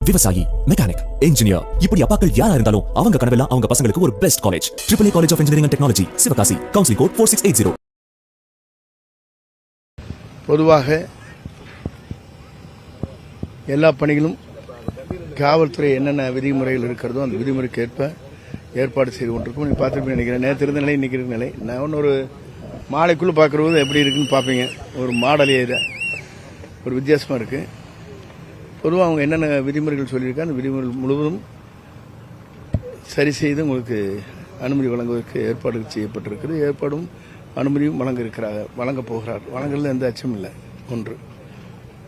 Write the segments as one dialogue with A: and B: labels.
A: விவசாயி, mechanic, engineer, இப்படி அப்பாக்கள் யாரா இருந்தாலும் அவங்க கனவெல்லாம் அவங்க பசங்களுக்கு ஒரு best college. AAA college of engineering and technology, Sivakasi. Counselling code 4680.
B: பொதுவாக எல்லா பணிகளும் காவல்துறை என்னென்ன விதிமுறைகள் இருக்கிறதோ அந்த விதிமுறைக்கு ஏற்ப ஏற்பாடு செய்து கொண்டிருக்கும். நீங்கள் பார்த்துட்டு நினைக்கிறேன், நேற்று இருந்த நிலை இன்னைக்கு இருக்க நிலை. நான் ஒன்று மாலைக்குள்ளே பார்க்குறது எப்படி இருக்குன்னு பார்ப்பீங்க. ஒரு மாடலே ஒரு வித்தியாசமாக இருக்குது. பொதுவாக அவங்க என்னென்ன விதிமுறைகள் சொல்லியிருக்கா அந்த விதிமுறைகள் முழுவதும் சரி செய்து உங்களுக்கு அனுமதி வழங்குவதற்கு ஏற்பாடுகள் செய்யப்பட்டிருக்கிறது. ஏற்பாடும் அனுமதியும் வழங்கப் போகிறார். வழங்குறதுல எந்த அச்சமும் இல்லை. ஒன்று,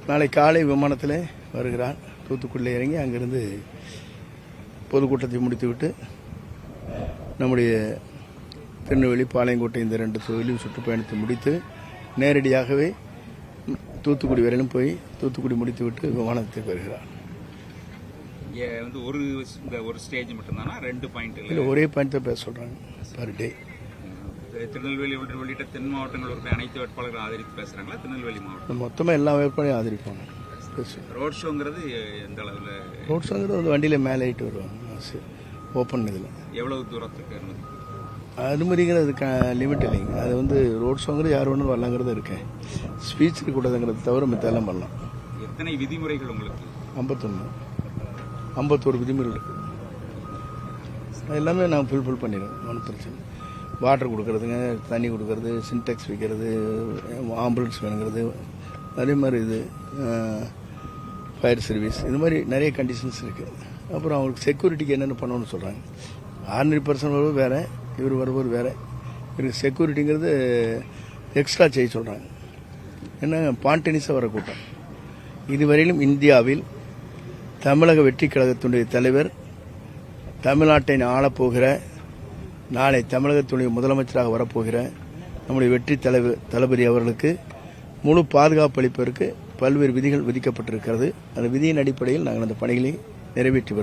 B: நாளை காலை விமானத்தில் வருகிறார். தூத்துக்குடியில் இறங்கி அங்கிருந்து பொதுக்கூட்டத்தை முடித்துவிட்டு நம்முடைய திருநெல்வேலி, பாளையங்கோட்டை இந்த 2 தொகுதியிலும் சுற்றுப்பயணத்தை முடித்து நேரடியாகவே தூத்துக்குடி வரையிலும் போய் தூத்துக்குடி முடித்துவிட்டு விமானத்துக்கு வருகிறார்.
C: ஒரு ஸ்டேஜ் மட்டும்தானா? 2 பாயிண்ட்
B: இல்லை, ஒரே பாயிண்ட் தான் பேச சொல்றாங்க பர் டே.
C: திருநெல்வேலி உள்ளிட்ட தென் மாவட்டங்கள் இருக்கிற அனைத்து வேட்பாளர்கள் ஆதரித்து பேசுறாங்களா? திருநெல்வேலி மாவட்டம்
B: மொத்தமாக எல்லா வேட்பாளையும் ஆதரிப்பாங்க.
C: ரோட் ஷோங்கிறது எந்த அளவில்?
B: ரோட் ஷோங்கிறது வந்து வண்டியில் மேலே ஆகிட்டு வருவாங்க. ஓப்பன் இதில்
C: எவ்வளவு தூரத்துக்கு அனுமதி?
B: அனுமதிங்கிறது லிமிட் இல்லைங்க. அது வந்து ரோட் ஷோங்கிறது யார் வேணும் வரலாங்கிறது இருக்கேன். ஸ்பீச் இருக்கக்கூடாதுங்கிறது தவிர மற்றெல்லாம் பண்ணலாம்.
C: எத்தனை விதிமுறைகள் உங்களுக்கு?
B: 51 விதிமுறைகள் இருக்கு. எல்லாமே நான் ஃபுல் பண்ணிடுவேன். ஒன்றும் பிரச்சனை. வாட்டர் கொடுக்கறதுங்க, தண்ணி கொடுக்கறது, சின்டெக்ஸ் வைக்கிறது, ஆம்புலன்ஸ் வேணுங்கிறது, அதே மாதிரி இது ஃபயர் சர்வீஸ், இது மாதிரி நிறைய கண்டிஷன்ஸ் இருக்குது. அப்புறம் அவங்களுக்கு செக்யூரிட்டிக்கு என்னென்ன பண்ணணும்னு சொல்கிறாங்க. ஆர்டினரி பர்சன் வருவது வேறு, இவர் வருவது வேறு. இவருக்கு செக்யூரிட்டிங்கிறது எக்ஸ்ட்ரா செய்ய சொல்கிறாங்க. என்ன பாண்டனிஸாக வர கூட்டம். இதுவரையிலும் இந்தியாவில் தமிழக வெற்றி கழகத்தினுடைய தலைவர், தமிழ்நாட்டை ஆளப்போகிற, நாளை தமிழகத்தினுடைய முதலமைச்சராக வரப்போகிற நம்முடைய வெற்றி தளபதி அவர்களுக்கு முழு பாதுகாப்பு அளிப்பதற்கு பல்வேறு விதிகள் விதிக்கப்பட்டிருக்கிறது. அந்த விதியின் அடிப்படையில் நாங்கள் அந்த பணிகளை நிறைவேற்றி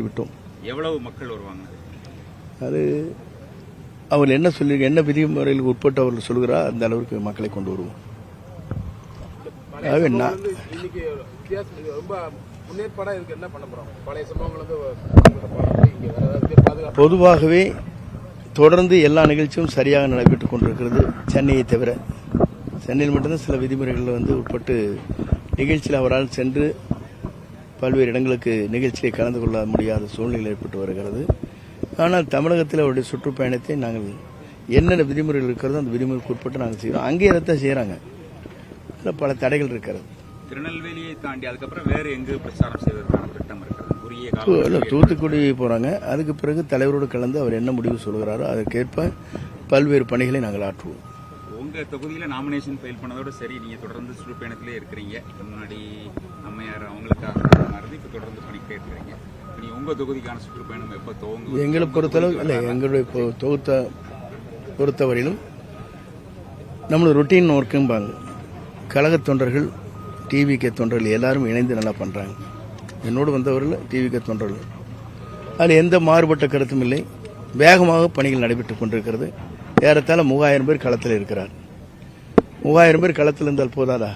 B: விட்டோம்.
C: எவ்வளவு மக்கள் வருவாங்க?
B: அது அவர் என்ன சொல்லி என்ன விதிமுறைகளுக்கு உட்பட்டு அவர்கள் சொல்கிறார் அந்த அளவுக்கு மக்களை கொண்டு வருவோம். பொதுவாகவே தொடர்ந்து எல்லா நிகழ்ச்சியும் சரியாக நடைபெற்றுக் கொண்டிருக்கிறது. சென்னையை தவிர சென்னையில் மட்டும்தான் சில விதிமுறைகள் வந்து உட்பட்டு நிகழ்ச்சியில் அவரால் சென்று பல்வேறு இடங்களுக்கு நிகழ்ச்சியை கலந்து கொள்ள முடியாத சூழ்நிலை ஏற்பட்டு வருகிறது. ஆனால் தமிழகத்தில் அவருடைய சுற்றுப்பயணத்தை நாங்கள் என்னென்ன விதிமுறைகள் இருக்கிறதோ அந்த விதிமுறைக்கு உட்பட்டு நாங்கள் செய்கிறோம். அங்கே அதை செய்கிறாங்க. பல தடைகள் இருக்கிறது.
C: திருநெல்வேலியை தாண்டி அதுக்கப்புறம் வேறு எங்கு பிரச்சாரம் செய்வதற்கான திட்டம் இருக்கிறது?
B: தூத்துக்குடி போறாங்க. அதுக்கு பிறகு தலைவரோடு கலந்து அவர் என்ன முடிவு சொல்கிறாரோ அதற்கேற்ப பல்வேறு பணிகளை நாங்கள் ஆற்றுவோம்.
C: உங்க தொகுதியில நாமினேஷன் ஃபைல் பண்ணதோட சரி, நீங்க தொடர்ந்து சுற்றுப்பயணத்திலே இருக்கிறீங்க. முன்னாடி அம்மையார் அவங்களுக்காக இப்ப தொடர்ந்து பண்ணிக்கிட்டே இருக்கிறீங்க. நீ உங்க தொகுதிக்கான சுற்றுப்பயணம் எப்ப துவங்கும்?
B: எங்களை பொறுத்தளவு இல்லை, எங்களுடைய பொறுத்தவரையிலும் நம்மளோட ரொட்டீன் ஒர்க்கும்பாங்க. கழக தொண்டர்கள், டிவிகே தொண்டர்கள் எல்லாரும் இணைந்து நல்லா பண்றாங்க. என்னோடு வந்தவர்கள் டிவிகே தொண்டர்கள். அதில் எந்த மாறுபட்ட கருத்தும் இல்லை. வேகமாக பணிகள் நடைபெற்றுக் கொண்டிருக்கிறது. ஏறத்தாழ 3000 பேர் களத்தில் இருக்கிறார். 3000 பேர் களத்தில் இருந்தால் போதாதா?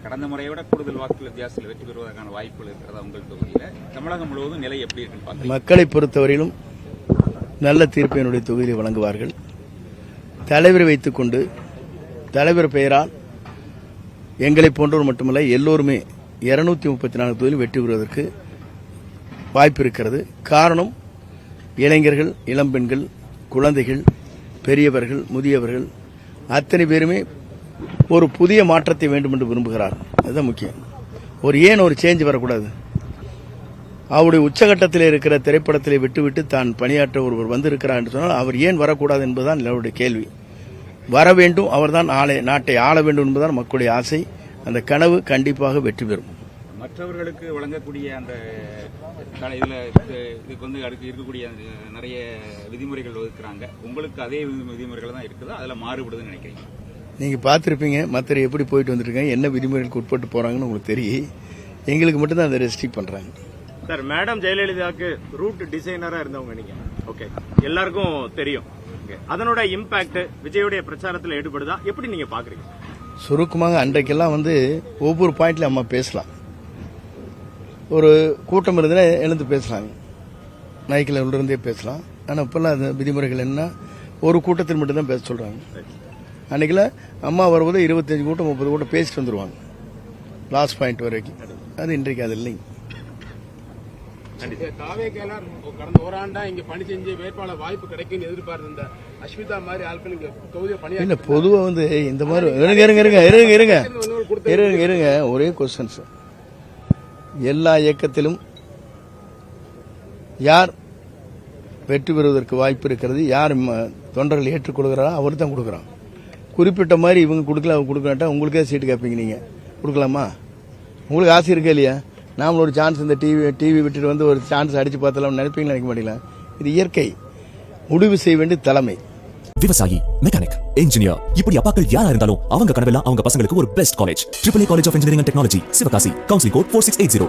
C: கடந்த முறையை விட கூடுதல் வாக்குகள் வித்தியாசத்தில் வெற்றி பெறுவதற்கான வாய்ப்புகள் இருக்கிறதா உங்கள் தொகுதியில்? தமிழகம் முழுவதும் நிலை எப்படி இருக்கு?
B: மக்களை பொறுத்தவரையிலும் நல்ல தீர்ப்பை என்னுடைய தொகுதியில் வழங்குவார்கள். தலைவரை வைத்துக் கொண்டு தலைவர் பெயரால் எங்களை போன்றவர் மட்டுமல்ல எல்லோருமே 234 தொகுதியில் வெற்றி பெறுவதற்கு வாய்ப்பு இருக்கிறது. காரணம், இளைஞர்கள், இளம்பெண்கள், குழந்தைகள், பெரியவர்கள், முதியவர்கள் அத்தனை பேருமே ஒரு புதிய மாற்றத்தை வேண்டும் என்று விரும்புகிறார். அதுதான் முக்கியம். ஏன் ஒரு சேஞ்ச் வரக்கூடாது? அவருடைய உச்சகட்டத்தில் இருக்கிற திரைப்படத்திலே விட்டுவிட்டு தான் பணியாற்ற ஒருவர் வந்திருக்கிறார் என்று சொன்னால் அவர் ஏன் வரக்கூடாது என்பதுதான் அவருடைய கேள்வி. வர வேண்டும், அவர்தான் நாட்டை ஆள வேண்டும் என்பதுதான் மக்களுடைய ஆசை. அந்த கனவு கண்டிப்பாக வெற்றி பெறும்.
C: மற்றவர்களுக்கு வழங்கக்கூடிய அந்த இதுக்கு வந்து அடுத்து இருக்கக்கூடிய நிறைய விதிமுறைகள் வகுக்கிறாங்க. உங்களுக்கு அதே விதிமுறைகள் தான் இருக்குது, அதில் மாறுபடுதுன்னு நினைக்கிறீங்க?
B: நீங்கள் பார்த்துருப்பீங்க மற்ற எப்படி போயிட்டு வந்துருக்காங்க, என்ன விதிமுறைகளுக்கு உட்பட்டு போகிறாங்கன்னு உங்களுக்கு தெரியும். எங்களுக்கு மட்டும்தான் அதை ரெஸ்ட்ரிக்ட் பண்ணுறாங்க.
D: சார், மேடம் ஜெயலலிதாவுக்கு ரூட் டிசைனராக இருந்தவங்க நீங்கள், ஓகே, எல்லாருக்கும் தெரியும். அதனோட இம்பாக்ட் விஜயோடைய பிரச்சாரத்தில் ஈடுபடுதா, எப்படி நீங்கள் பார்க்குறீங்க?
B: சுருக்கமாக அன்றைக்கெல்லாம் ஒவ்வொரு பாயிண்ட்ல அம்மா பேசலாம். ஒரு கூட்டம் இருந்ததுன்னா எழுந்து பேசலாங்க, மைக்கில் உள்ளிருந்தே பேசலாம். ஆனால் இப்போல்லாம் அந்த விதிமுறைகள் என்ன, ஒரு கூட்டத்தில் மட்டும்தான் பேச சொல்கிறாங்க. அன்றைக்கில் அம்மா வரும்போது 25 கூட்டம் 30 கூட்டம் பேசிட்டு வந்துடுவாங்க லாஸ்ட் பாயிண்ட் வரைக்கும். அது இன்றைக்கு அது இல்லைங்க.
E: தாவேக்கெல்லாம் கடந்த ஓராண்டா இங்க பணி செஞ்சு வேட்பாளர் வாய்ப்பு கிடைக்கும்னு எதிர்பார்த்த அஸ்மிதா மாதிரி ஆட்கள் இங்க தொகுதியை பணி
B: இல்ல பொதுவா வந்து இந்த மாதிரி இருங்க ஒரே கொஸ்டின்ஸ். எல்லா இயக்கத்திலும் யார் வெற்றி பெறுவதற்கு வாய்ப்பு இருக்கிறது, யார் தொண்டர்கள் ஏற்றுக்கொள்கிறாரோ அவர் தான் கொடுக்குறான். குறிப்பிட்ட மாதிரி இவங்க கொடுக்கல அவங்க கொடுக்கலாட்டா உங்களுக்கே சீட்டு கேட்பீங்க, நீங்க கொடுக்கலாமா? உங்களுக்கு ஆசை இருக்கா இல்லையா? நாமளும் ஒரு சான்ஸ் இந்த டிவி விட்டுட்டு வந்து ஒரு சான்ஸ் அடிச்சு பார்த்தலாம் நினைப்பீங்களா? நினைக்க மாட்டீங்களா? இது இயற்கை. முடிவு செய்ய வேண்டிய தலைமை.
A: விவசாயி, மெக்கானிக், இன்ஜினியர், இப்படி அப்பாக்கள் யாரா இருந்தாலும் அவங்க கனவெல்லாம் அவங்க பசங்களுக்கு ஒரு best college. AAA college of engineering and technology, Sivakasi. Counselling code 4680.